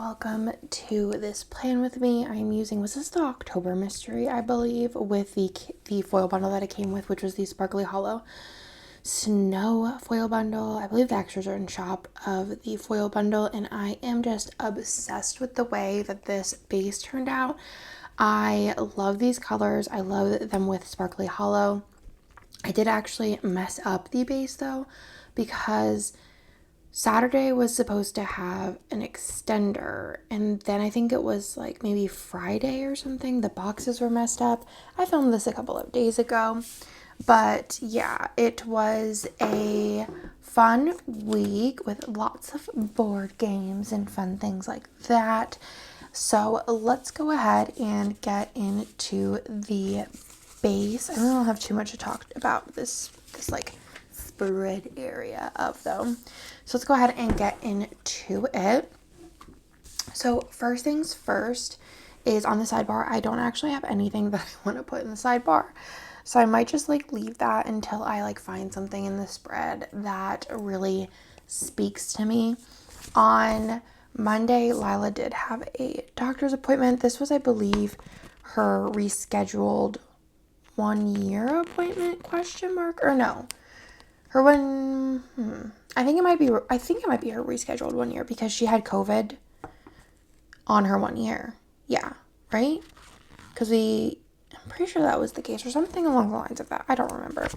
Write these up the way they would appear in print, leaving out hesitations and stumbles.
welcome to this plan with me. I'm using, was this the October mystery, I believe, with the foil bundle that it came with, which was the Sparkly Hollow Snow foil bundle. I believe the extras are in shop of the foil bundle, and I am just obsessed with the way that this base turned out. I love these colors. I love them with Sparkly Hollow. I did actually mess up the base though, because Saturday was supposed to have an extender, and then I think it was like maybe Friday or something, the boxes were messed up. I filmed this a couple of days ago, but yeah, it was a fun week with lots of board games and fun things like that. So let's go ahead and get into the base. I really don't have too much to talk about this like spread area of them. So let's go ahead and get into it. So first things first is on the sidebar, I don't actually have anything that I want to put in the sidebar. So I might just like leave that until I like find something in the spread that really speaks to me. On Monday, Lila did have a doctor's appointment. This was, I believe, her rescheduled 1-year appointment, question mark, or no. Her I think it might be her rescheduled 1 year, because she had COVID on her 1 year. Yeah, right? Because I'm pretty sure that was the case, or something along the lines of that. I don't remember.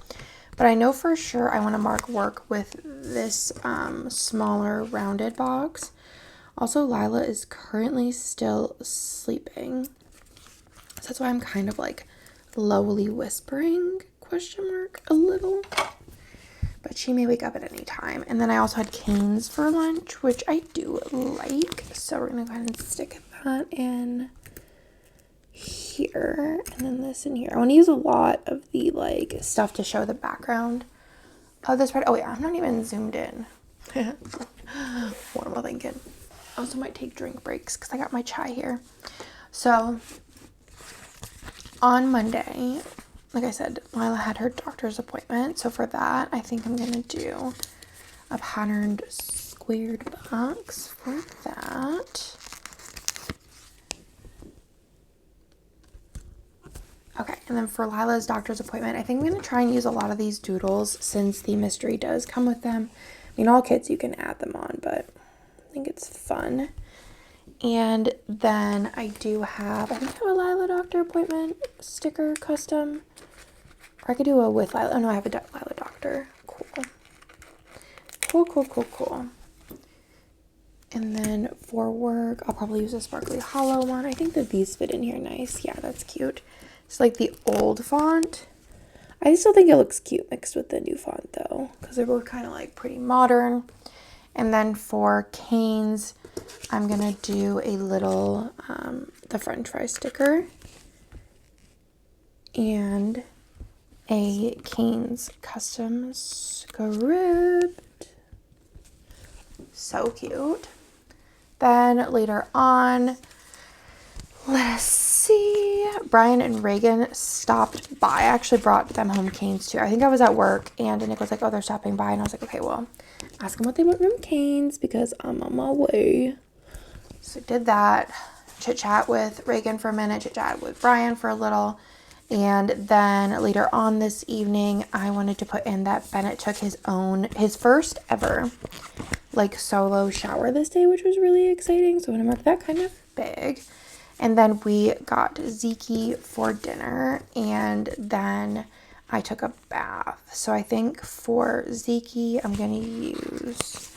But I know for sure I want to mark work with this smaller rounded box. Also, Lila is currently still sleeping. So that's why I'm kind of like lowly whispering, question mark, a little. But she may wake up at any time. And then I also had canes for lunch, which I do like. So we're going to go ahead and stick that in here. And then this in here. I want to use a lot of the like stuff to show the background of this part. Oh yeah, I'm not even zoomed in. What am I thinking? I also might take drink breaks because I got my chai here. So on Monday, like I said, Lila had her doctor's appointment. So for that, I think I'm going to do a patterned squared box for that. Okay, and then for Lila's doctor's appointment, I think I'm going to try and use a lot of these doodles since the mystery does come with them. I mean, all kits you can add them on, but I think it's fun. And then I have a Lila doctor appointment sticker custom. Or I could do a with Lila. Oh no, I have a Lila doctor. Cool. And then for work, I'll probably use a Sparkly Hollow one. I think that these fit in here nice. Yeah, that's cute. It's like the old font. I still think it looks cute mixed with the new font though, because they're both kind of like pretty modern. And then for canes, I'm gonna do a little the French fry sticker and a Cane's custom script. So cute. Then later on, let's see, Brian and Reagan stopped by. I actually brought them home canes too. I think I was at work and Nick was like, oh, they're stopping by. And I was like, okay, well, ask them what they want from canes because I'm on my way. So did that. Chit chat with Reagan for a minute, chit chat with Brian for a little. And then later on this evening, I wanted to put in that Bennett took his first ever like solo shower this day, which was really exciting. So I'm gonna mark that kind of big. And then we got Zeke for dinner, and then I took a bath. So I think for Zeke, I'm gonna use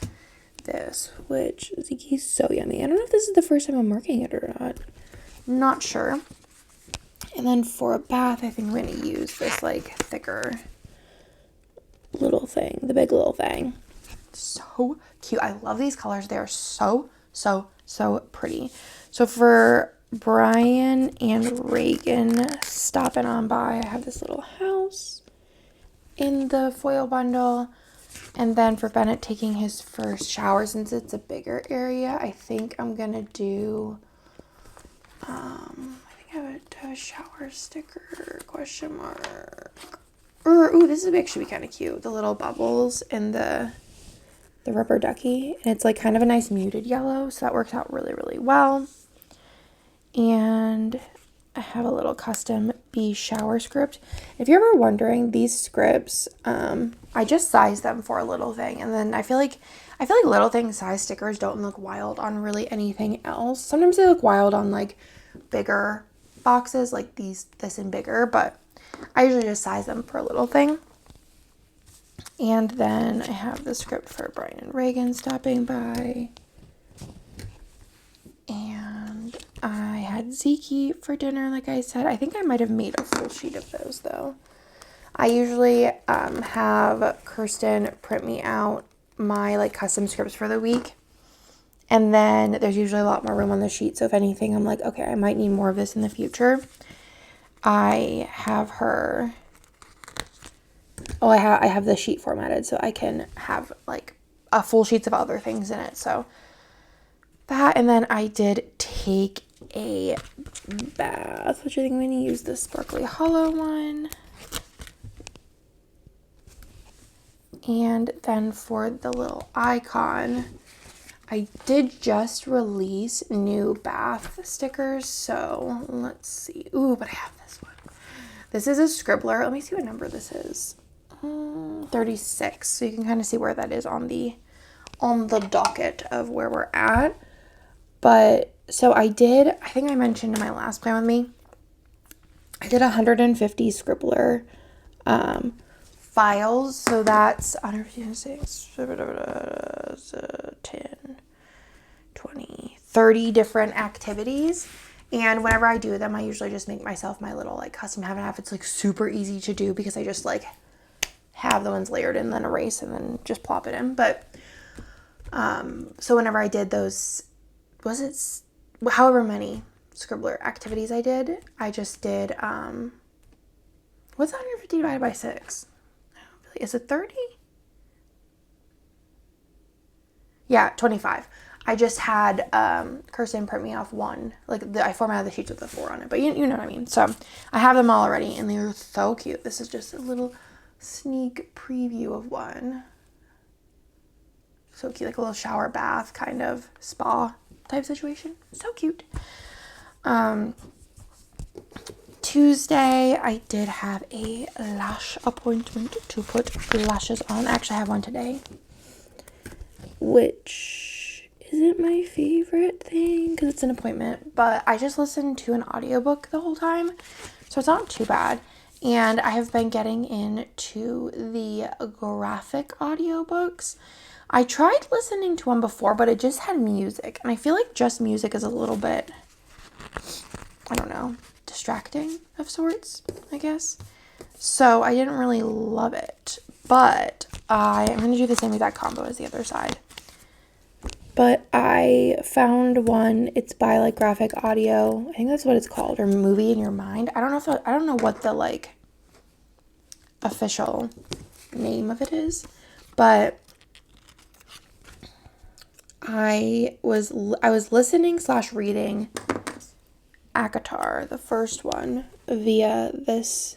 this, which Zeke's so yummy. I don't know if this is the first time I'm marking it or not. Not sure. And then for a bath, I think I'm going to use this like thicker little thing, the big little thing. So cute. I love these colors. They are so pretty. So for Brian and Reagan stopping on by, I have this little house in the foil bundle. And then for Bennett taking his first shower, since it's a bigger area, I think I'm going to do, I have a shower sticker, question mark. Ooh, this would actually be kind of cute. The little bubbles and the the rubber ducky, and it's like kind of a nice muted yellow, so that works out really, really well. And I have a little custom bee shower script. If you're ever wondering, these scripts, I just sized them for a little thing, and then I feel like little thing size stickers don't look wild on really anything else. Sometimes they look wild on like bigger boxes, like this and bigger, but I usually just size them for a little thing. And then I have the script for Brian and Reagan stopping by. And I had Zeke for dinner, like I said. I think I might have made a full sheet of those, though. I usually have Kirsten print me out my like custom scripts for the week. And then there's usually a lot more room on the sheet. So if anything, I'm like, okay, I might need more of this in the future. I have her... Oh, I have the sheet formatted so I can have like a full sheets of other things in it. So that, and then I did take a bath, which I think I'm going to use the Sparkly Hollow one. And then for the little icon, I did just release new bath stickers. So let's see. Ooh, but I have this one. This is a Scribbler. Let me see what number this is. 36. So you can kind of see where that is on the docket of where we're at. But so I think I mentioned in my last plan with me, I did 150 Scribbler files. So that's 156, 10, 20, 30 different activities. And whenever I do them, I usually just make myself my little like custom have. It's like super easy to do because I just like have the ones layered and then erase and then just plop it in. But so whenever I did those, was it however many Scribbler activities I did, I just did what's 150 divided by 6? Is it 30? Yeah, 25. I just had Kirsten print me off one. I formatted the sheets with the 4 on it, but you know what I mean. So I have them all already, and they're so cute. This is just a little sneak preview of one. So cute, like a little shower bath kind of spa type situation. So cute. Tuesday, I did have a lash appointment to put lashes on. I actually have one today, which isn't my favorite thing because it's an appointment, but I just listened to an audiobook the whole time, so it's not too bad. And I have been getting into the graphic audiobooks. I tried listening to one before, but it just had music, and I feel like just music is a little bit, I don't know, distracting of sorts, I guess. So I didn't really love it, but I am going to do the same exact combo as the other side. But I found one, it's by like Graphic Audio, I think that's what it's called, or Movie in Your Mind. I don't know what the like official name of it is, but I was listening / reading ACOTAR, the first one, via this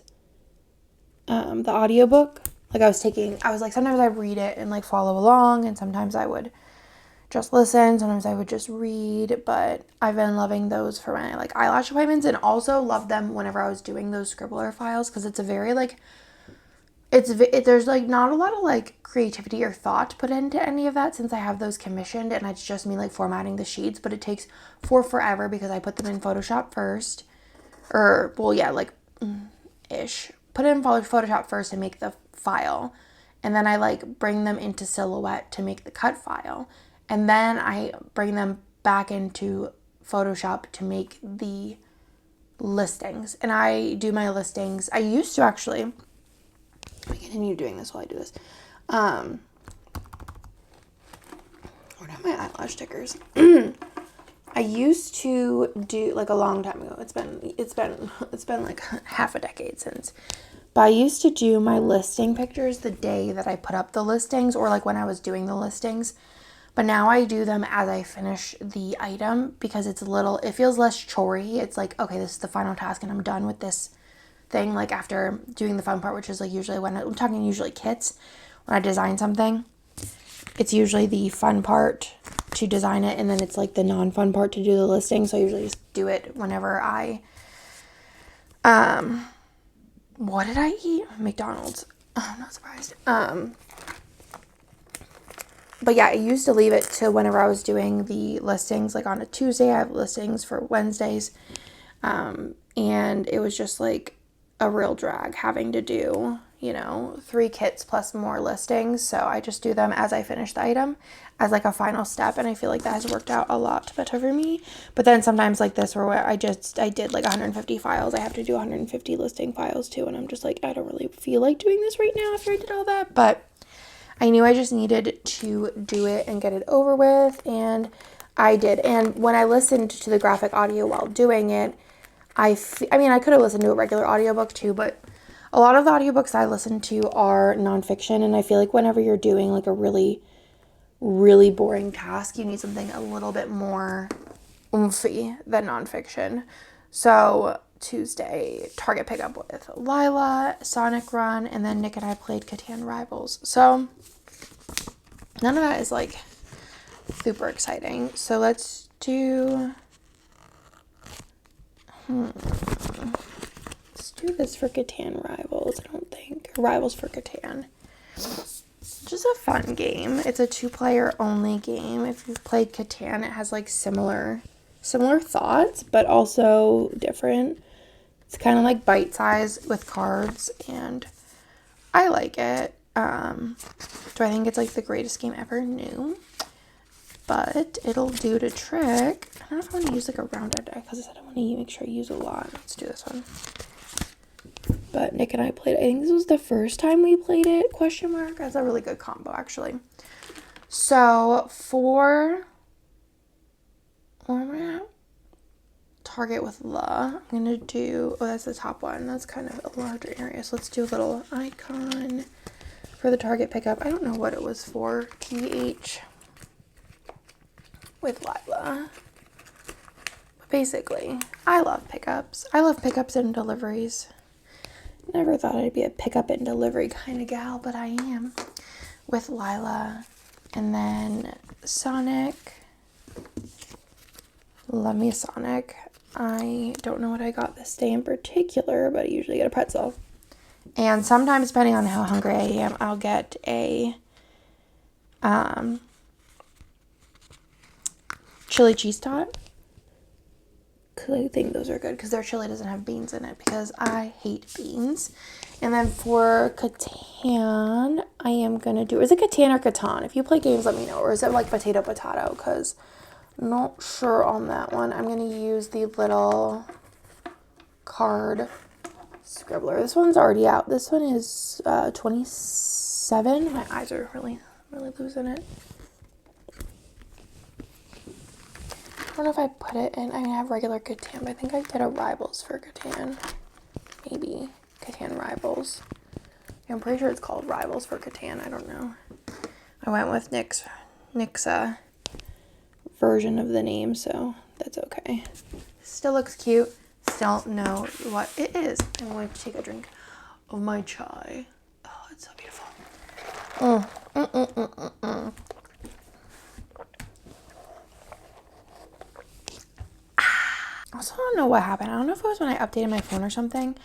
the audiobook. Like I was like, sometimes I read it and like follow along, and sometimes I would just listen, sometimes I would just read, but I've been loving those for my like eyelash appointments, and also love them whenever I was doing those Scribbler files, because it's a very like there's like not a lot of like creativity or thought put into any of that, since I have those commissioned and it's just me like formatting the sheets, but it takes forever because I put them in Photoshop first, or well yeah, like ish, put it in Photoshop first and make the file, and then I like bring them into Silhouette to make the cut file, and then I bring them back into Photoshop to make the listings. And I do my listings, I used to actually, I continue doing this while I do this. Where are my eyelash stickers? I used to do, like a long time ago, it's been like half a decade since, but I used to do my listing pictures the day that I put up the listings, or like when I was doing the listings. But now I do them as I finish the item, because it feels less chory. It's like, okay, this is the final task and I'm done with this thing, like after doing the fun part, which is like usually when I'm talking usually kits, when I design something. it's usually the fun part to design it, and then it's like the non-fun part to do the listing. So I usually just do it whenever I, what did I eat? McDonald's. Oh, I'm not surprised. But yeah, I used to leave it to whenever I was doing the listings, like on a Tuesday. I have listings for Wednesdays. And it was just like a real drag having to do, 3 kits plus more listings. So I just do them as I finish the item as like a final step. And I feel like that has worked out a lot better for me. But then sometimes like this where I did like 150 files. I have to do 150 listing files too. And I'm just like, I don't really feel like doing this right now after I did all that. But I knew I just needed to do it and get it over with. And I did. And when I listened to the graphic audio while doing it, I mean, I could have listened to a regular audiobook too, but a lot of the audiobooks I listen to are nonfiction, and I feel like whenever you're doing like a really, really boring task, you need something a little bit more oomphy than nonfiction. So Tuesday, Target pickup with Lila, Sonic Run, and then Nick and I played Catan Rivals. So none of that is like super exciting. So let's do... Let's do this for Catan Rivals, I don't think. Rivals for Catan. Just a fun game. It's a 2-player only game. If you've played Catan, it has like similar thoughts, but also different. It's kind of like bite size with cards, and I like it. Do I think it's like the greatest game ever? No. But it'll do the trick. I don't know if I want to use like a rounder deck because I said I want to make sure I use a lot. Let's do this one. But Nick and I played, I think this was the first time we played it, ? That's a really good combo, actually. So for, where am I at? Target with La. I'm going to do, oh, that's the top one. That's kind of a larger area. So let's do a little icon for the Target pickup. I don't know what it was for. TH. With Lila. But basically, I love pickups. I love pickups and deliveries. Never thought I'd be a pickup and delivery kind of gal, but I am. With Lila. And then Sonic. Love me a Sonic. I don't know what I got this day in particular, but I usually get a pretzel. And sometimes, depending on how hungry I am, I'll get a chili cheese tot. Because I think those are good because their chili doesn't have beans in it because I hate beans. And then for Catan, I am going to do, is it Catan or Catan? If you play games, let me know. Or is it like potato because I'm not sure on that one. I'm going to use the little card scribbler. This one's already out. This one is 27. My eyes are really losing it. I don't know if I put it in. I have regular Catan, but I think I did a Rivals for Catan. Maybe Catan Rivals. Yeah, I'm pretty sure it's called Rivals for Catan. I don't know. I went with Nick's version of the name, so that's okay. Still looks cute. Still know what it is. I'm going to take a drink of my chai. Oh, it's so beautiful. I also don't know what happened. I don't know if it was when I updated my phone or something,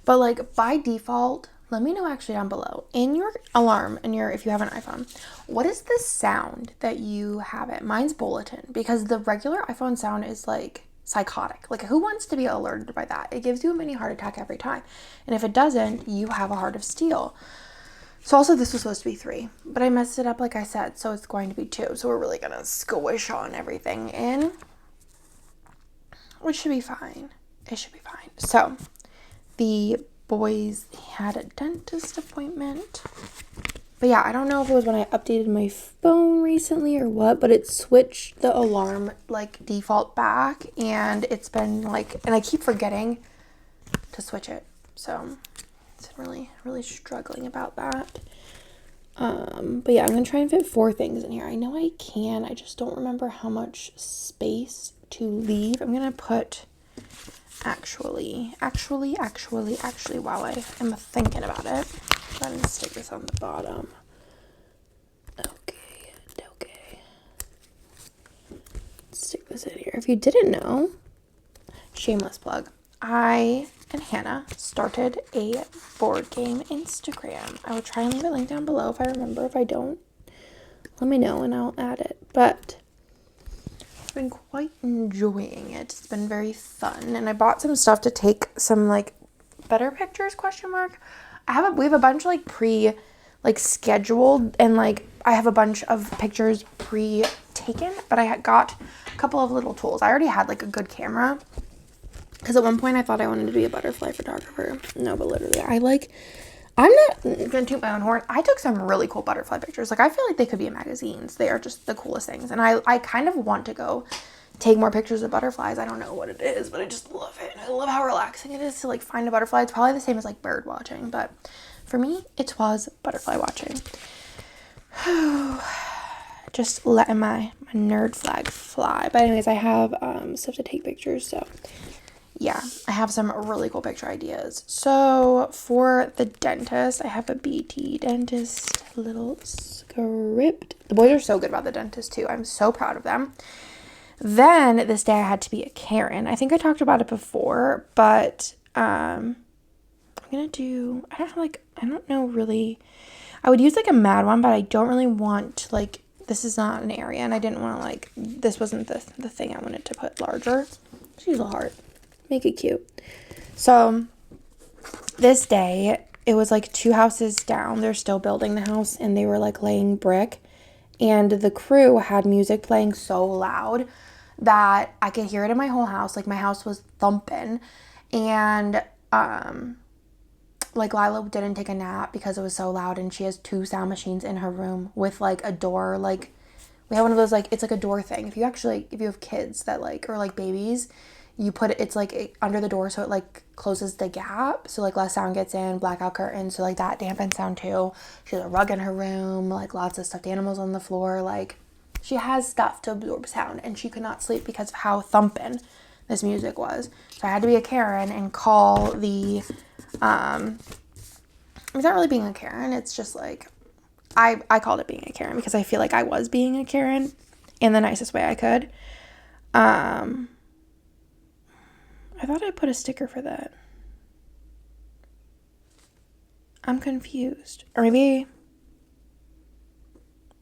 but like by default, let me know actually down below in your alarm and if you have an iPhone, what is the sound that you have it? Mine's bulletin because the regular iPhone sound is like psychotic. Like who wants to be alerted by that? It gives you a mini heart attack every time. And if it doesn't, you have a heart of steel. So also this was supposed to be 3, but I messed it up like I said, so it's going to be 2. So we're really gonna squish on everything in. Which should be fine. It should be fine. So, the boys had a dentist appointment. But yeah, I don't know if it was when I updated my phone recently or what, but it switched the alarm like default back. And it's been like, and I keep forgetting to switch it. So, it's really struggling about that. But yeah, I'm going to try and fit 4 things in here. I know I can. I just don't remember how much space to leave. I'm gonna put actually while I am thinking about it, go ahead and stick this on the bottom. Okay, stick this in here. If you didn't know, shameless plug, I and Hannah started a board game Instagram. I will try and leave a link down below if I remember. If I don't, let me know and I'll add it. But I've been quite enjoying it. It's been very fun. And I bought some stuff to take some like better pictures, question mark. We have a bunch like scheduled, and like I have a bunch of pictures pre-taken, but I got a couple of little tools. I already had like a good camera, because at one point I thought I wanted to be a butterfly photographer. No, but literally I'm not gonna toot my own horn. I took some really cool butterfly pictures. Like I feel like they could be in magazines. They are just the coolest things, and I kind of want to go take more pictures of butterflies. I don't know what it is, but I just love it. And I love how relaxing it is to like find a butterfly. It's probably the same as like bird watching, but for me, it was butterfly watching. Just letting my nerd flag fly. But anyways, I have stuff to take pictures, so yeah, I have some really cool picture ideas. So for the dentist, I have a BT dentist little script. The boys are so good about the dentist too. I'm so proud of them. Then this day I had to be a Karen. I think I talked about it before, but I'm gonna do, I don't know really. I would use like a mad one, but I don't really want like, this is not an area, and I didn't want to like, this wasn't the thing I wanted to put larger. Just use a heart, make it cute. So this day it was like 2 houses down. They're still building the house, and they were like laying brick, and the crew had music playing so loud that I could hear it in my whole house. Like my house was thumping, and like Lila didn't take a nap because it was so loud, and she has 2 sound machines in her room with like a door. Like we have one of those, like it's like a door thing. If you have kids that like, or like babies, you put it, it's like under the door, so it like closes the gap, so like less sound gets in, blackout curtains, so like that dampens sound too. She has a rug in her room, like lots of stuffed animals on the floor. Like she has stuff to absorb sound, and she could not sleep because of how thumping this music was. So I had to be a Karen and call the it's not really being a Karen, it's just like I called it being a Karen because I feel like I was being a Karen in the nicest way I could. I thought I put a sticker for that. I'm confused. Or maybe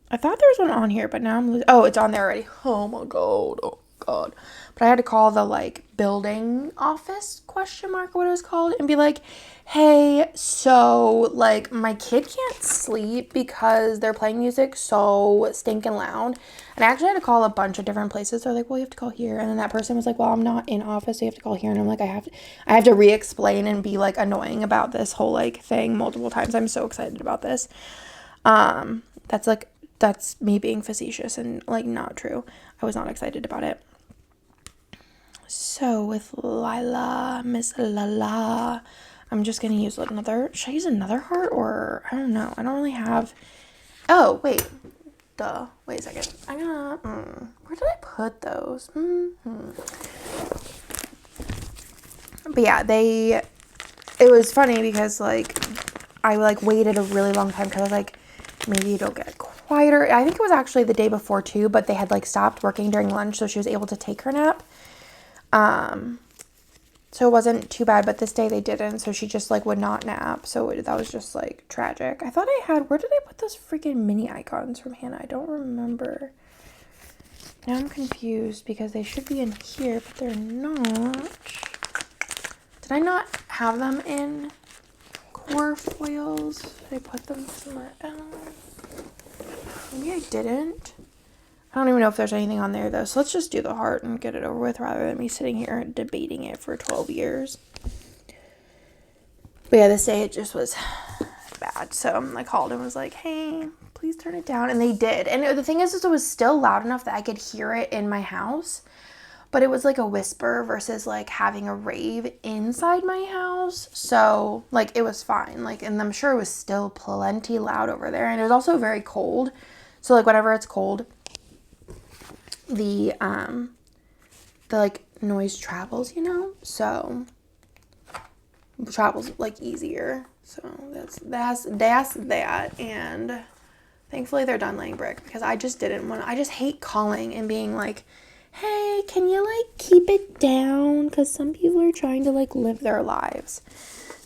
I thought there was one on here, but now I'm losing. Oh, it's on there already. Oh my god. Oh god. But I had to call the like building office question mark or what it was called and be like, hey, so like my kid can't sleep because they're playing music so stinking loud. And I actually had to call a bunch of different places. They're like, well, you have to call here. And then that person was like, well, I'm not in office, so you have to call here. And I'm like, I have to re-explain and be like annoying about this whole like thing multiple times. I'm so excited about this. That's me being facetious and like not true. I was not excited about it. So with Lila, Miss Lala, I'm just gonna use another. Should I use another heart, or I don't know. I don't really have. Oh wait, duh. Wait a second. I'm gonna. Where did I put those? But yeah, it was funny because like I like waited a really long time because I was like, maybe it'll get quieter. I think it was actually the day before too, but they had like stopped working during lunch, so she was able to take her nap. So it wasn't too bad, but this day they didn't, so she just like would not nap. So that was just like tragic. I thought I had, where did I put those freaking mini icons from Hannah? I don't remember. Now I'm confused because they should be in here, but they're not. Did I not have them in core foils? Did I put them somewhere else? Maybe I didn't. I don't even know if there's anything on there though. So let's just do the heart and get it over with rather than me sitting here debating it for 12 years. But yeah, this day it just was bad. So I called and was like, hey, please turn it down. And they did. And the thing is it was still loud enough that I could hear it in my house. But it was like a whisper versus like having a rave inside my house. So like it was fine. Like, and I'm sure it was still plenty loud over there. And it was also very cold. So like whenever it's cold, the like noise travels, you know, so travels like easier. So that's that. And thankfully they're done laying brick because I just didn't want to. I just hate calling and being like, hey, can you like keep it down? Because some people are trying to like live their lives.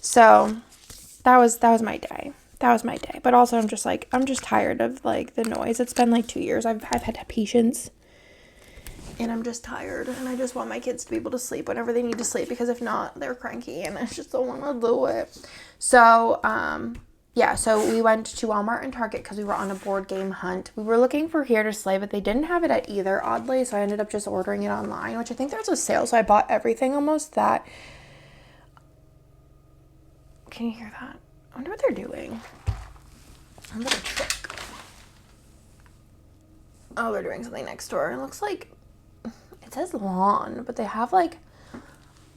So that was my day. That was my day. But also I'm just tired of like the noise. It's been like 2 years. I've had patience. And I'm just tired, and I just want my kids to be able to sleep whenever they need to sleep, because if not, they're cranky, and I just don't want to do it. So, yeah, so we went to Walmart and Target because we were on a board game hunt. We were looking for Here to Slay, but they didn't have it at either, oddly, so I ended up just ordering it online, which I think there's a sale, so I bought everything almost that. Can you hear that? I wonder what they're doing. I'm gonna check. Oh, they're doing something next door. It looks like... It says lawn, but they have like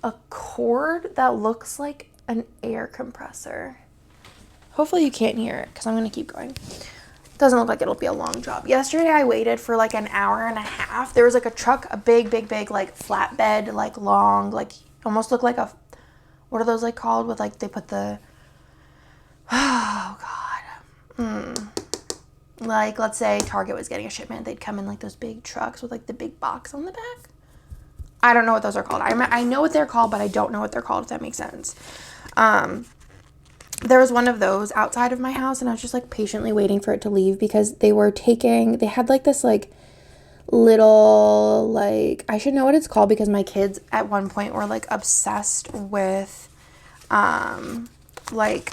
a cord that looks like an air compressor. Hopefully you can't hear it because I'm going to keep going. Doesn't look like it'll be a long job. Yesterday I waited for like an hour and a half. There was like a truck, a big like flatbed, like long, like almost looked like a, what are those like called with like they put the, oh God. Like, let's say Target was getting a shipment. They'd come in like those big trucks with like the big box on the back. I don't know what those are called. I know what they're called, but I don't know what they're called, if that makes sense. There was one of those outside of my house, and I was just like patiently waiting for it to leave because they had like this like little, like, I should know what it's called because my kids at one point were like obsessed with, like,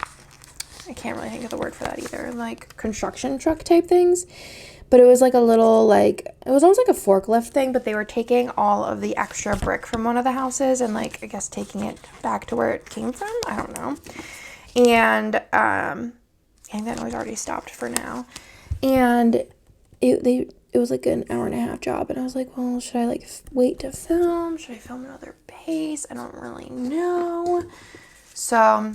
I can't really think of the word for that either, like construction truck type things, but it was like a little, like, it was almost like a forklift thing, but they were taking all of the extra brick from one of the houses and like, I guess taking it back to where it came from. I don't know. And, I think that noise already stopped for now. And it was like an hour and a half job. And I was like, well, should I like wait to film? Should I film another pace? I don't really know. So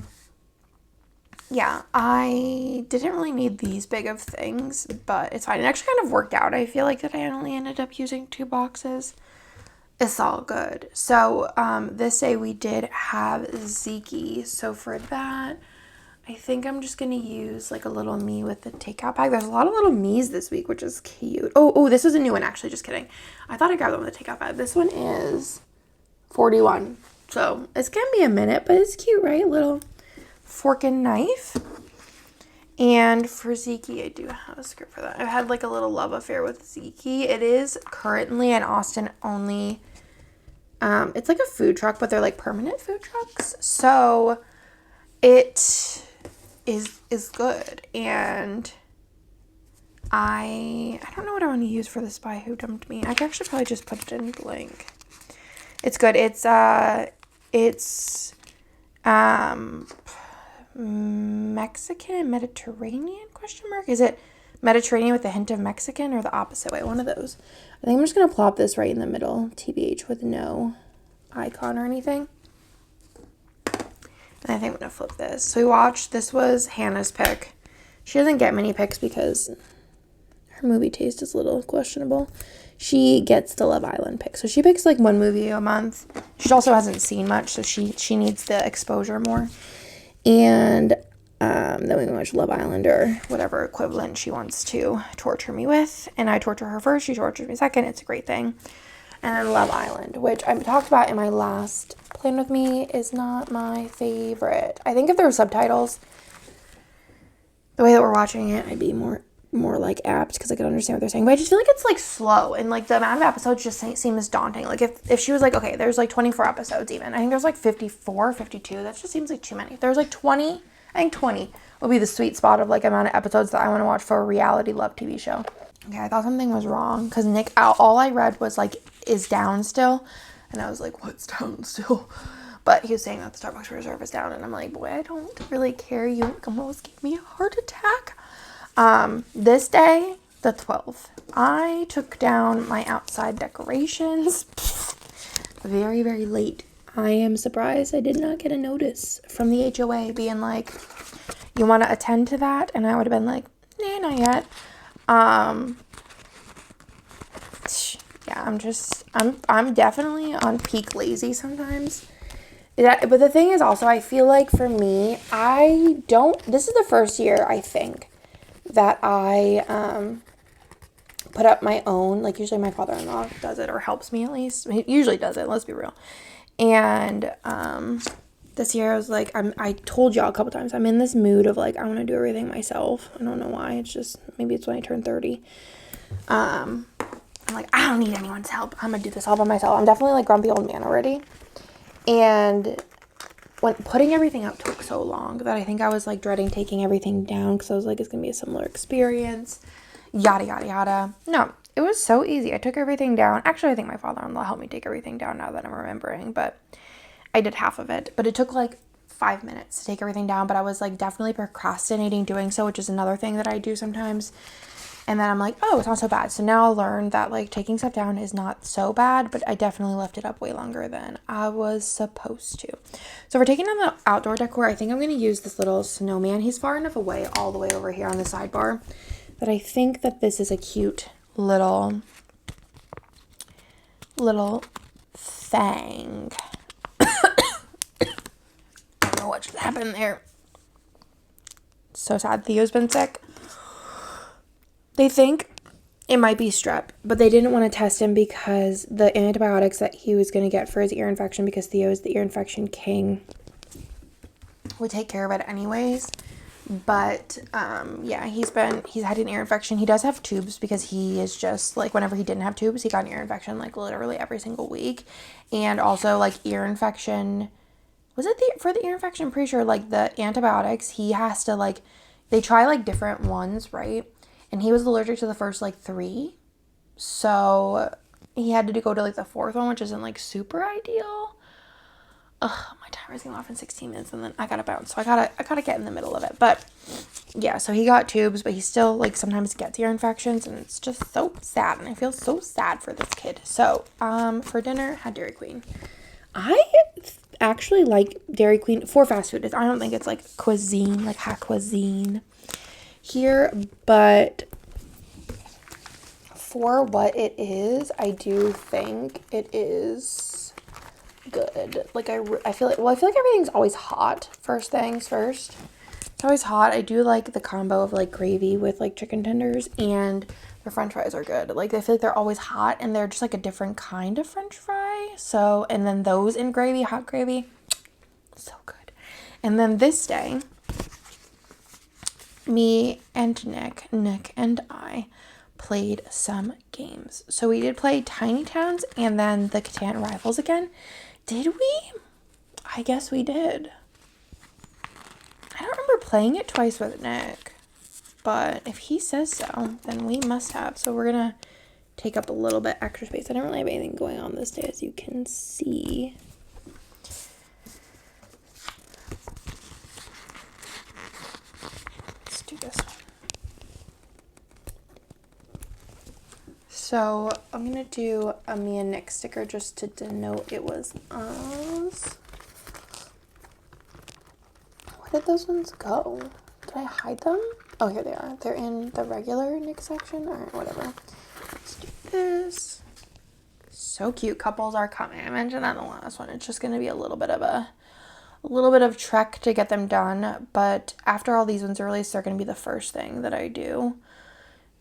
yeah, I didn't really need these big of things, but it's fine. It actually kind of worked out. I feel like that I only ended up using 2 boxes. It's all good. So this day we did have Zeke. So for that, I think I'm just going to use like a little me with the takeout bag. There's a lot of little me's this week, which is cute. Oh, this is a new one, actually. Just kidding. I thought I grabbed the one with the takeout bag. This one is 41. So it's going to be a minute, but it's cute, right? Little fork and knife. And for Zeke, I do have a script for that. I've had like a little love affair with Zeke. It is currently an Austin only. It's like a food truck, but they're like permanent food trucks. So it is good. And I don't know what I want to use for the Spy Who Dumped Me. I could actually probably just put it in blank. It's good. It's Mexican, Mediterranean, question mark? Is it Mediterranean with a hint of Mexican or the opposite way? One of those. I think I'm just going to plop this right in the middle, TBH, with no icon or anything. And I think I'm going to flip this. So we watched, this was Hannah's pick. She doesn't get many picks because her movie taste is a little questionable. She gets the Love Island pick. So she picks like 1 movie a month. She also hasn't seen much, so she needs the exposure more. And then we watch Love Island or whatever equivalent she wants to torture me with. And I torture her first, she tortures me second. It's a great thing. And then Love Island, which I talked about in my last Plan With Me, is not my favorite. I think if there were subtitles, the way that we're watching it, I'd be more like apt because I could understand what they're saying. But I just feel like it's like slow, and like the amount of episodes just seems daunting. Like if she was like, okay, there's like 24 episodes even. I think there's like 54, 52. That just seems like too many. If there's like 20, I think 20 will be the sweet spot of like amount of episodes that I want to watch for a reality love TV show. Okay, I thought something was wrong because Nick, all I read was like, is down still. And I was like, what's down still? But he was saying that the Starbucks Reserve is down. And I'm like, boy, I don't really care. You almost gave me a heart attack. This day, the 12th, I took down my outside decorations very, very late. I am surprised I did not get a notice from the HOA being like, you want to attend to that? And I would have been like, nah, not yet. Yeah, I'm definitely on peak lazy sometimes. But the thing is also, I feel like for me, this is the first year, I think, that I put up my own, like usually my father-in-law does it or helps me at least. He usually does it, let's be real. And this year I was like, I told y'all a couple times, I'm in this mood of like, I want to do everything myself. I don't know why. It's just, maybe it's when I turn 30. I'm like, I don't need anyone's help. I'm going to do this all by myself. I'm definitely like grumpy old man already. And when putting everything up took so long that I think I was like dreading taking everything down because I was like, it's going to be a similar experience. Yada, yada, yada. No, it was so easy. I took everything down. Actually, I think my father-in-law helped me take everything down now that I'm remembering, but I did half of it. But it took like 5 minutes to take everything down, but I was like definitely procrastinating doing so, which is another thing that I do sometimes. And then I'm like, oh, it's not so bad. So now I learned that like taking stuff down is not so bad, but I definitely left it up way longer than I was supposed to. So for taking down the outdoor decor, I think I'm going to use this little snowman. He's far enough away all the way over here on the sidebar that I think that this is a cute little thing. I don't know what just happened there. So sad. Theo's been sick. They think it might be strep, but they didn't want to test him because the antibiotics that he was going to get for his ear infection, because Theo is the ear infection king, would take care of it anyways. But yeah, he's had an ear infection. He does have tubes because he is just like, whenever he didn't have tubes, he got an ear infection like literally every single week. And also like ear infection, was it for the ear infection? I'm pretty sure like the antibiotics, he has to like, they try like different ones, right? And he was allergic to the first like 3. So he had to go to like the 4th one, which isn't like super ideal. Ugh, my timer's going off in 16 minutes and then I gotta bounce. So I gotta get in the middle of it. But yeah, so he got tubes, but he still like sometimes gets ear infections and it's just so sad. And I feel so sad for this kid. So for dinner, had Dairy Queen. I actually like Dairy Queen for fast food. I don't think it's like cuisine, like high cuisine here, but for what it is, I do think it is good. Like I feel like everything's always hot. First things first, it's always hot. I do like the combo of like gravy with like chicken tenders, and the french fries are good. Like I feel like they're always hot and they're just like a different kind of french fry. So, and then those in gravy, hot gravy, so good. And then this day, me and Nick and I played some games. So we did play Tiny Towns and then the Catan Rivals again. Did we? I guess we did. I don't remember playing it twice with Nick, but if he says so, then we must have. So we're gonna take up a little bit extra space. I don't really have anything going on this day, as you can see. Let's do this one. So I'm gonna do a me and Nick sticker just to denote it was us. Where did those ones go? Did I hide them? Oh, here they are. They're in the regular Nick section. All right, whatever. Let's do this. So cute. Couples are coming. I mentioned that in the last one. It's just gonna be a little bit of trek to get them done. But after all these ones are released, they're gonna be the first thing that I do.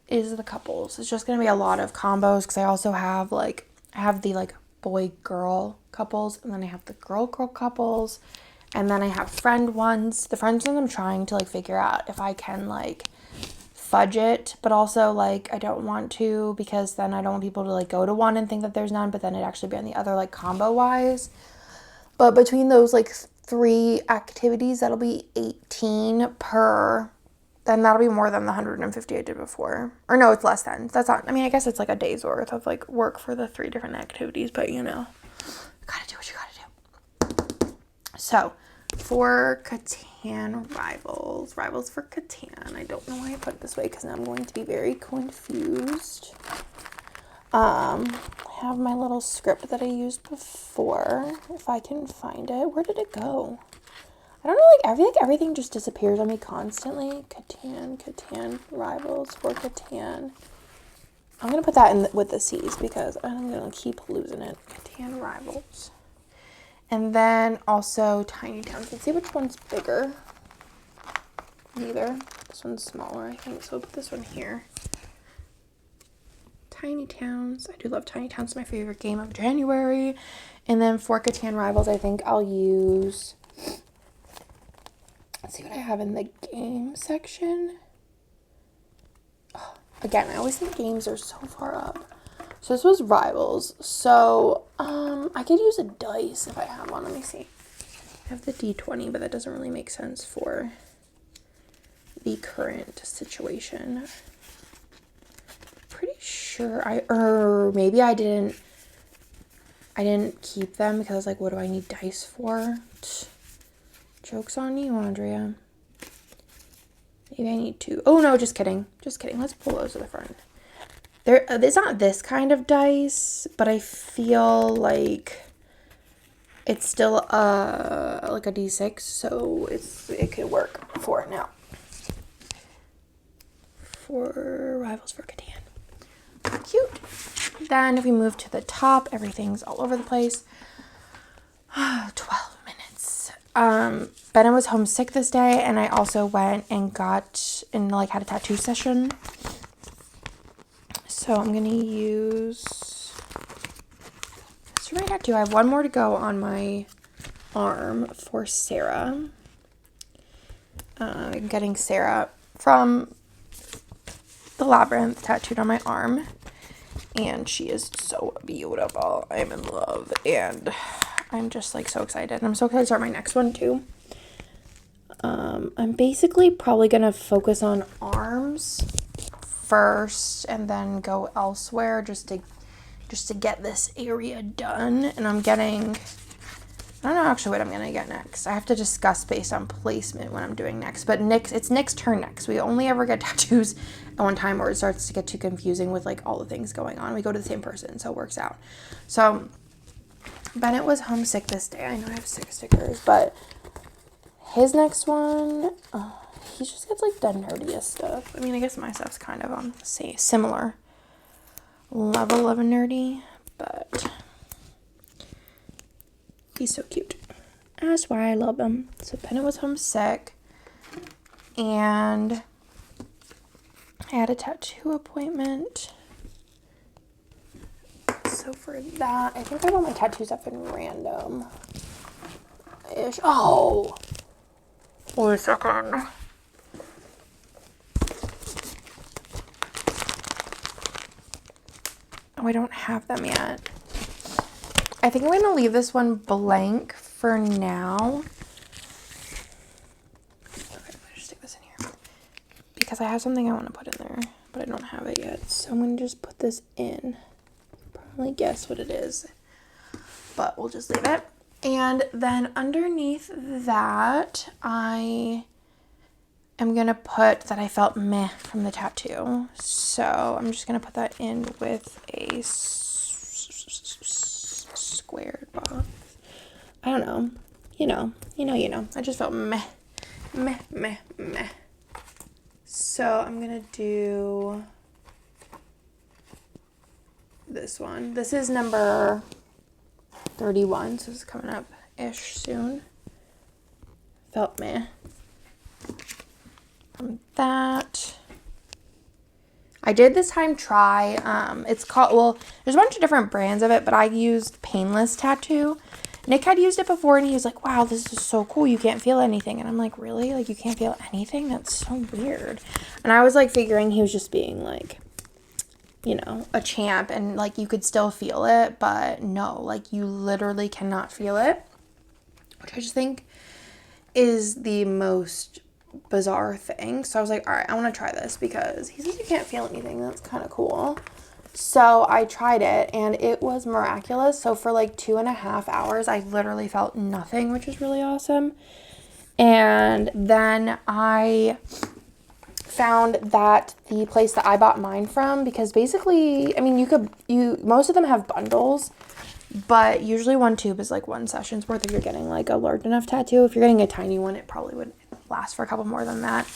Is the couples. It's just gonna be a lot of combos because I also have the like boy girl couples, and then I have the girl couples, and then I have friend ones. The friends ones I'm trying to like figure out if I can like fudge it, but also like I don't want to, because then I don't want people to like go to one and think that there's none, but then it actually be on the other like combo wise. But between those like 3 activities, that'll be 18 per. Then that'll be more than the 150 I did before. Or no, it's less than. That's not, I mean, I guess it's like a day's worth of like work for the 3 different activities, but you know, you gotta do what you gotta do. So for Catan Rivals for Catan, I don't know why I put it this way because now I'm going to be very confused. I have my little script that I used before, if I can find it. Where did it go? I don't know, I feel like everything just disappears on me constantly. Catan Rivals for Catan. I'm going to put that in with the C's because I'm going to keep losing it. Catan Rivals. And then also Tiny Towns. Let's see which one's bigger. Neither. This one's smaller, I think. So I'll put this one here. Tiny Towns. I do love Tiny Towns. My favorite game of January. And then for Catan Rivals, I think I'll use... Let's see what I have in the game section. Oh, again, I always think games are so far up. So this was Rivals. So I could use a dice if I have one. Let me see. I have the D20, but that doesn't really make sense for the current situation. Pretty sure maybe I didn't keep them because I was like, what do I need dice for? Joke's on you, Andrea. Maybe I need two. Oh no, just kidding. Just kidding. Let's pull those to the front. It's not this kind of dice, but I feel like it's still like a D6, so it could work for it now. For Rivals for Catan. Cute. Then if we move to the top, everything's all over the place. 12 minutes. Bennett was homesick this day, and I also went and had a tattoo session. So I'm gonna use this for my tattoo. I have one more to go on my arm for Sarah. I'm getting Sarah from the Labyrinth tattooed on my arm, and she is so beautiful. I'm in love, and I'm just like so excited. I'm so excited to start my next one too. I'm basically probably gonna focus on arms first and then go elsewhere just to get this area done. And I don't know actually what I'm gonna get next. I have to discuss based on placement when I'm doing next. But it's Nick's turn next. We only ever get tattoos at one time, or it starts to get too confusing with like all the things going on. We go to the same person, so it works out. So Bennett was homesick this day. I know I have 6 stickers, but his next one, he just gets like the nerdiest stuff. I mean, I guess my stuff's kind of on the same similar level of nerdy, but he's so cute. That's why I love him. So Bennett was homesick, and I had a tattoo appointment. So for that, I think I got my tattoos up in random-ish. Oh! Wait a second. Oh, I don't have them yet. I think I'm going to leave this one blank for now. Okay, I'll just stick this in here. Because I have something I want to put in there, but I don't have it yet. So I'm going to just put this in. Probably guess what it is, but we'll just leave it. And then underneath that, I am going to put that I felt meh from the tattoo. So I'm just going to put that in with a squared box. I don't know. You know. I just felt meh. So I'm going to do this one. This is number 31, so this is coming up-ish soon. Felt meh. From that, I did this time try, it's called, well, there's a bunch of different brands of it, but I used Painless Tattoo. Nick had used it before, and he was like, wow, this is so cool, you can't feel anything. And I'm like, really? Like, you can't feel anything? That's so weird. And I was, like, figuring he was just being, like, you know, a champ, and like you could still feel it, but no, like you literally cannot feel it, which I just think is the most bizarre thing. So I was like, all right, I want to try this because he says you can't feel anything. That's kind of cool. So I tried it, and it was miraculous. So for like 2.5 hours, I literally felt nothing, which is really awesome. And then I found that the place that I bought mine from, because basically, I mean, most of them have bundles, but usually one tube is like one session's worth if you're getting like a large enough tattoo. If you're getting a tiny one, it probably would last for a couple more than that.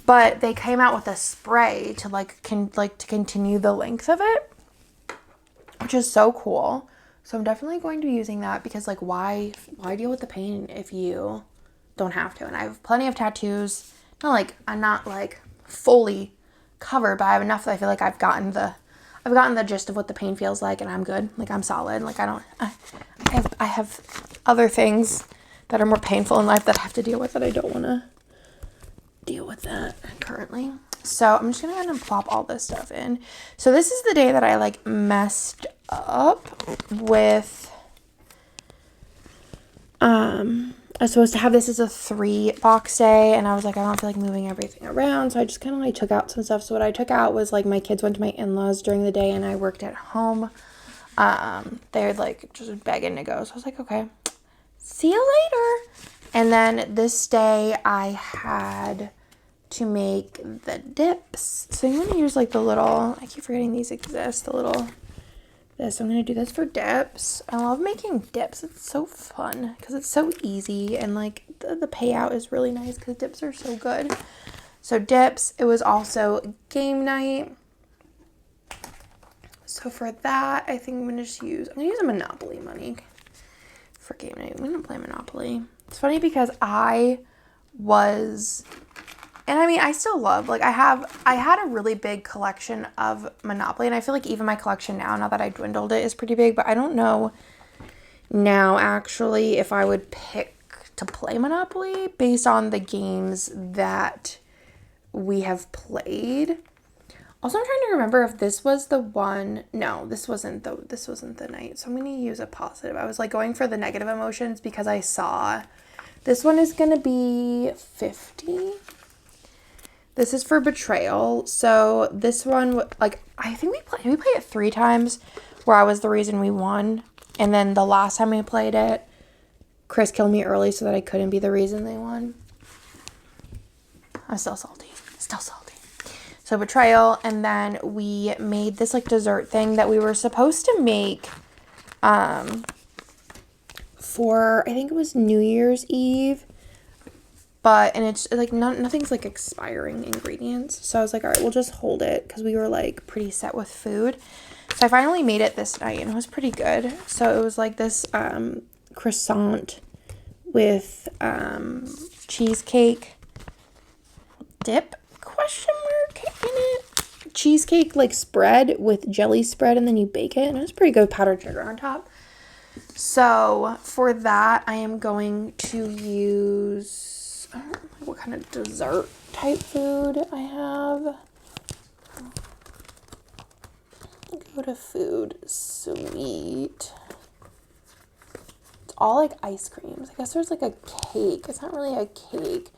But they came out with a spray to to continue the length of it, which is so cool. So I'm definitely going to be using that, because like why deal with the pain if you don't have to? And I have plenty of tattoos. I'm not like fully covered, but I have enough that I feel like I've gotten I've gotten the gist of what the pain feels like, and I'm good. Like, I'm solid. Like, I have other things that are more painful in life that I have to deal with that I don't want to deal with that currently. So I'm just going to go ahead and plop all this stuff in. So this is the day that I, like, messed up with, I was supposed to have this as a 3-box day, and I was like, I don't feel like moving everything around, so I just kind of, like, took out some stuff. So what I took out was, like, my kids went to my in-laws during the day, and I worked at home. They're, like, just begging to go, so I was like, okay, see you later. And then this day I had to make the dips. So I'm going to use, like, the little, I keep forgetting these exist, the little, this. I'm going to do this for dips. I love making dips. It's so fun because it's so easy, and, like, the payout is really nice because dips are so good. So dips, it was also game night. So for that, I think I'm going to use a Monopoly money for game night. I'm going to play Monopoly. It's funny because I still love, like, I had a really big collection of Monopoly, and I feel like even my collection now that I dwindled it, is pretty big, but I don't know now actually if I would pick to play Monopoly based on the games that we have played. Also, I'm trying to remember if this was the one. No, this wasn't the night. So I'm going to use a positive. I was, like, going for the negative emotions because I saw this one is going to be 50. This is for betrayal. So this one, like, I think we played it 3 times where I was the reason we won. And then the last time we played it, Chris killed me early so that I couldn't be the reason they won. I'm still salty. So betrayal, and then we made this, like, dessert thing that we were supposed to make for, I think it was New Year's Eve, and it's, like, nothing's, like, expiring ingredients. So I was like, all right, we'll just hold it because we were, like, pretty set with food. So I finally made it this night, and it was pretty good. So it was, like, this croissant with cheesecake dip, question mark, in it. Cheesecake, like, spread with jelly spread, and then you bake it, and it was pretty good, powdered sugar on top. So for that, I am going to use, I don't know what kind of dessert type food I have. Go to food, sweet. It's all, like, ice creams. I guess there's, like, a cake. It's not really a cake.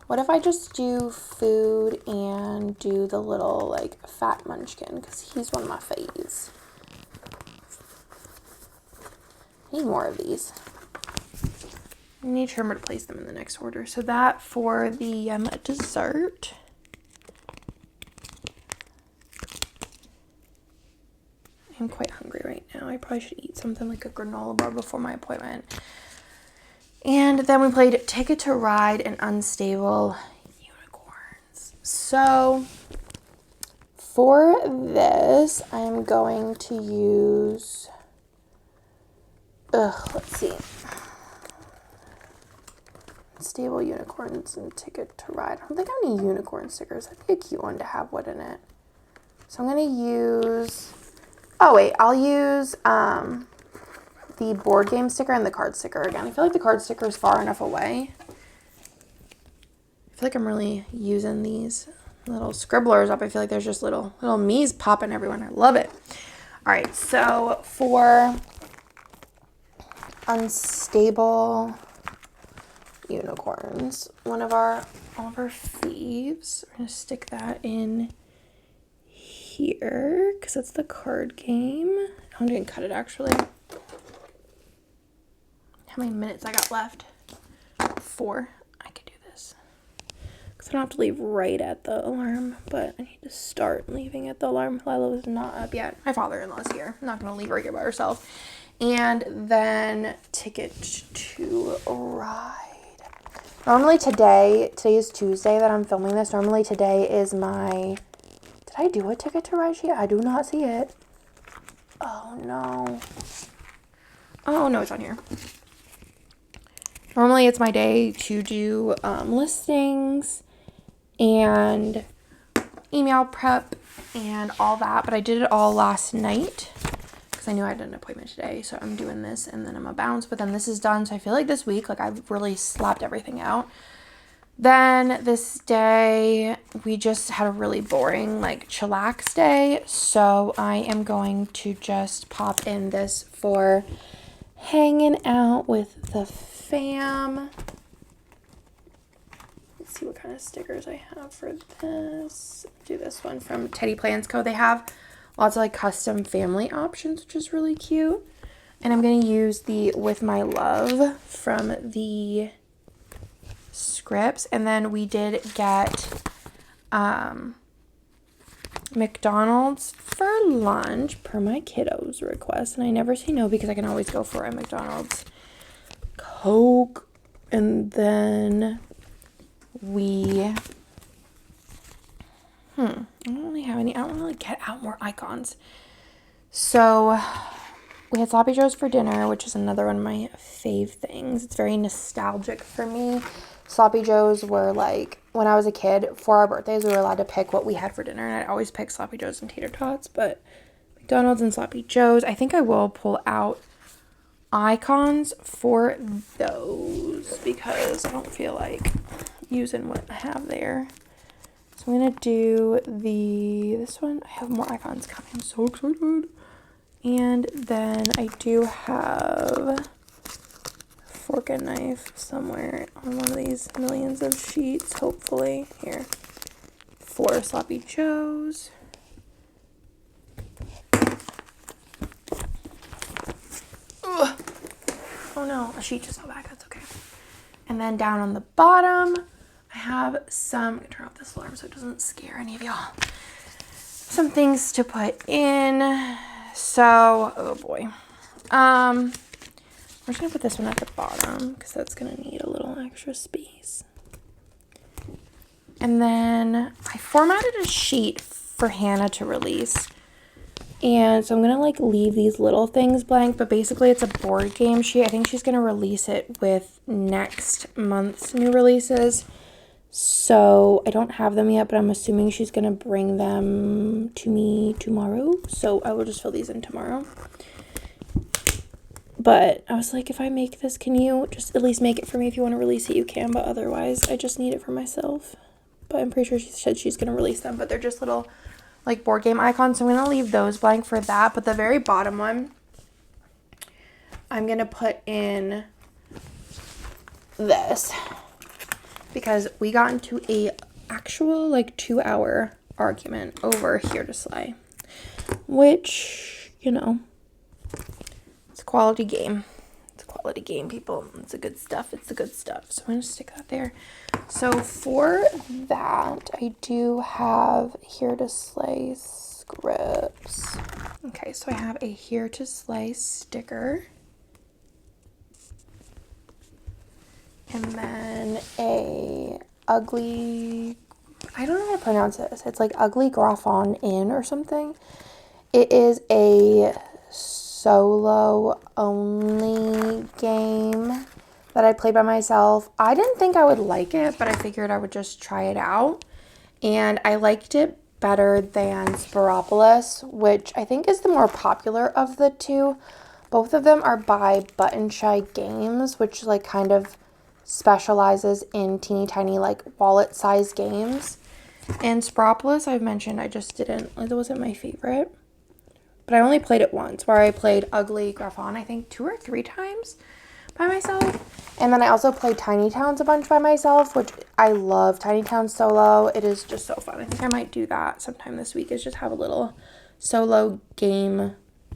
What if I just do food and do the little, like, fat munchkin? Because he's one of my faves. I need more of these. I need to remember to place them in the next order. So that for the dessert. I'm quite hungry right now. I probably should eat something like a granola bar before my appointment. And then we played Ticket to Ride and Unstable Unicorns. So for this, I'm going to use, let's see. Unstable Unicorns and Ticket to Ride. I don't think I have any unicorn stickers. That'd be a cute one to have wood in it. So I'm going to use, I'll use the board game sticker and the card sticker again. I feel like the card sticker is far enough away. I feel like I'm really using these little scribblers up. I feel like there's just little me's popping everywhere. I love it. All right, so for Unstable Unicorns, one of our faves, we're gonna stick that in here because it's the card game. I'm gonna cut it actually. How many minutes I got left? 4. I could do this. Because I don't have to leave right at the alarm, but I need to start leaving at the alarm. Lila's not up yet. My father-in-law's here. I'm not going to leave her here by herself. And then Ticket to Ride. Normally today is Tuesday that I'm filming this. Normally today is my, did I do a Ticket to Ride sheet? I do not see it. Oh no. Oh no, it's on here. Normally it's my day to do listings and email prep and all that, but I did it all last night because I knew I had an appointment today, so I'm doing this and then I'm gonna bounce, but then this is done, so I feel like this week, like, I've really slapped everything out. Then this day, we just had a really boring, like, chillax day, so I am going to just pop in this for hanging out with the fam. Let's see what kind of stickers I have for this. Do this one from Teddy Plans Co. They have lots of, like, custom family options, which is really cute. And I'm going to use the With My Love from the Scripts. And then we did get McDonald's for lunch per my kiddos' request. And I never say no because I can always go for a McDonald's Coke. And then we... I don't really have any. I don't really get out more icons. So we had Sloppy Joes for dinner, which is another one of my fave things. It's very nostalgic for me. Sloppy Joes were, like, when I was a kid, for our birthdays, we were allowed to pick what we had for dinner, and I'd always pick Sloppy Joes and tater tots, but McDonald's and Sloppy Joes. I think I will pull out icons for those because I don't feel like using what I have there. So I'm going to do this one. I have more icons coming. I'm so excited. And then I do have fork and knife somewhere on one of these millions of sheets, hopefully. Here. 4 Sloppy Joes. Ugh. Oh no, a sheet just fell back. That's okay. And then down on the bottom, I have some, I'm going to turn off this alarm so it doesn't scare any of y'all. Some things to put in. So, oh boy. We're just going to put this one at the bottom because that's going to need a little extra space. And then I formatted a sheet for Hannah to release. And so I'm going to, like, leave these little things blank, but basically it's a board game sheet. I think she's going to release it with next month's new releases. So I don't have them yet, but I'm assuming she's going to bring them to me tomorrow. So I will just fill these in tomorrow. But I was like, if I make this, can you just at least make it for me? If you want to release it, you can. But otherwise, I just need it for myself. But I'm pretty sure she said she's going to release them. But they're just little, like, board game icons. So I'm going to leave those blank for that. But the very bottom one, I'm going to put in this. Because we got into a actual, like, 2-hour argument over Here to Slay. Which, you know, it's a quality game. It's a quality game, people. It's the good stuff. It's the good stuff. So I'm going to stick that there. So for that, I do have Here to Slay scripts. Okay, so I have a Here to Slay sticker. And then a ugly, I don't know how to pronounce this. It's like Ugly Graffon In or something. It is a solo only game that I played by myself. I didn't think I would like it, but I figured I would just try it out. And I liked it better than Spiropolis, which I think is the more popular of the two. Both of them are by Button Shy Games, which, like, kind of specializes in teeny tiny, like, wallet size games. And Spiropolis, I've mentioned, I just didn't, it wasn't my favorite, but I only played it once, where I played Ugly Graffon, I think 2 or 3 times by myself. And then I also played Tiny Towns a bunch by myself, which I love Tiny Towns solo. It is just so fun. I think I might do that sometime this week, is just have a little solo game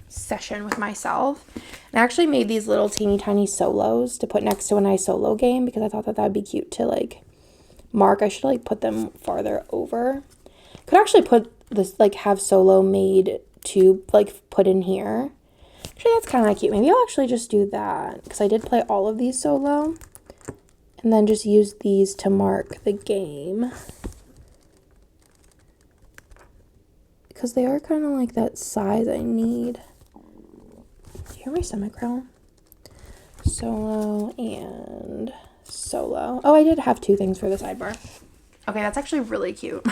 session with myself. And I actually made these little teeny tiny solos to put next to a nice solo game because I thought that that'd be cute to, like, mark. I should, like, put them farther over. Could actually put this, like, have solo made to, like, put in here. Actually, that's kind of cute. Maybe I'll actually just do that because I did play all of these solo and then just use these to mark the game. Because they are kind of like that size I need. Do you hear my stomach growl? Solo and solo. Oh, I did have 2 things for the sidebar. Okay, that's actually really cute.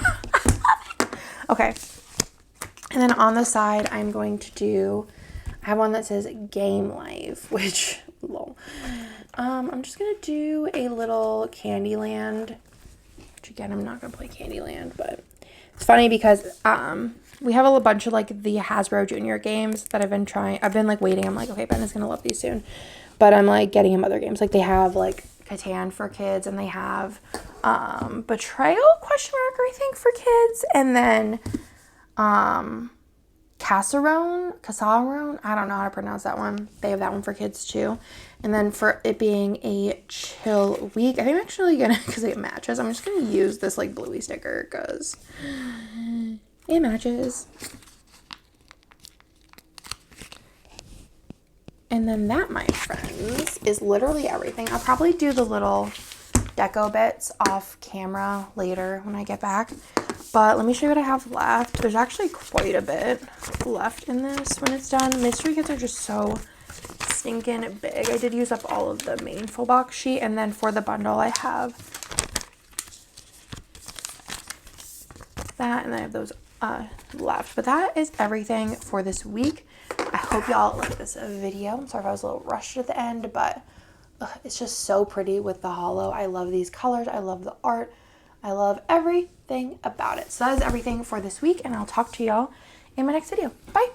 Okay. And then on the side, I'm going to do, I have one that says Game Life, which, lol. I'm just going to do a little Candyland, which again, I'm not going to play Candyland, but it's funny because we have a bunch of like the Hasbro Junior games that I've been trying. I've been like waiting. I'm like, okay, Ben is going to love these soon. But I'm like getting him other games. Like they have like Catan for kids, and they have Betrayal ? I think for kids, and then Casserone, I don't know how to pronounce that one. They have that one for kids too. And then for it being a chill week, I think I'm actually gonna, because it matches, I'm just gonna use this like bluey sticker because it matches. And then that, my friends, is literally everything. I'll probably do the little deco bits off camera later when I get back. But let me show you what I have left. There's actually quite a bit left in this when it's done. Mystery kits are just so stinking big. I did use up all of the main full box sheet. And then for the bundle, I have that. And I have those left. But that is everything for this week. I hope y'all like this video. I'm sorry if I was a little rushed at the end, but it's just so pretty with the holo. I love these colors. I love the art. I love everything about it. So that is everything for this week, and I'll talk to y'all in my next video. Bye.